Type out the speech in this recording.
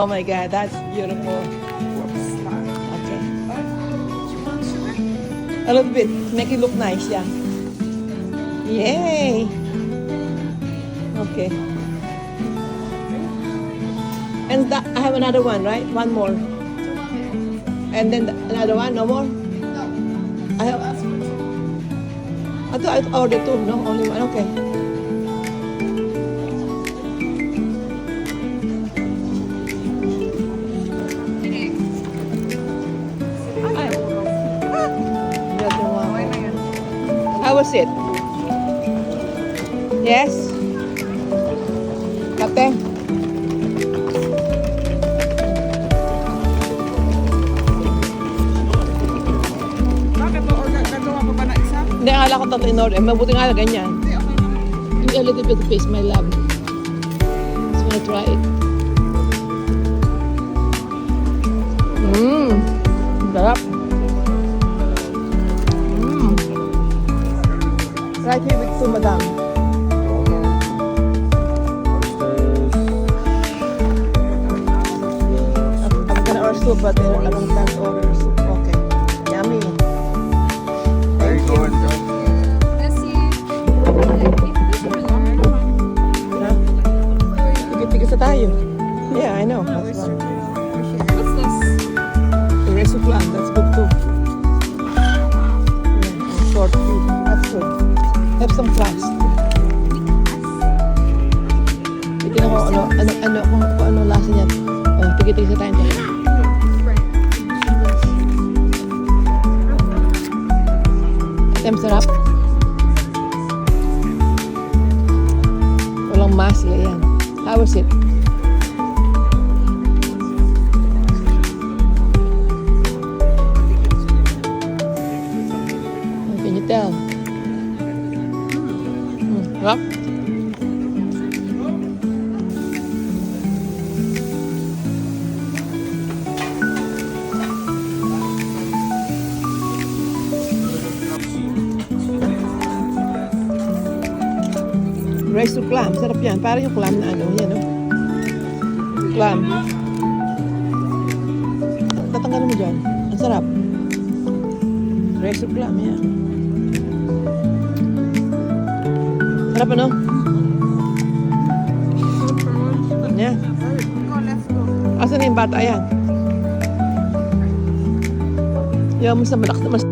Oh my God, that's beautiful. Okay. A little bit. Make it look nice, yeah. Yay! Okay. And that, I have another one, right? One more. And then another one, no more? I have. I thought I ordered two, no? Only one, okay. How was it? Yes? Kate? Bakit mo? Nagawa mo ba na isa? Hindi, akala ko tatlo in order. Mabuti nga ganyan. Hindi, okay lang. Give me a little bit of paste, my love. Just wanna try it. Mmm. Sarap. Mmm. Right here with two, madam. I'm gonna order soup, but I don't plan to order soup. Okay. Yummy. Where you going, Joe? Huh? Tigit-tigit sa tayo. Yeah, I know. That's one. What's this? The reso plan, that's good too. Yeah, short feet, that's good. Have some crust. Tignan ko kung ano lasa niya. Oh, tigit-tigit sa tayo. Sarap. Walang masla yan. How was it? Can you tell? Sarap? Rice to clam. Sarap yan. Parang yung clam na ano. Yan, no? Clam. Tatanggalin mo dyan. Ang sarap. Rice to clam, yan. Sarap, ano? Yan. Go, let's go. Asan na yung bata? Ayan. Yaw mo sa malak na mas...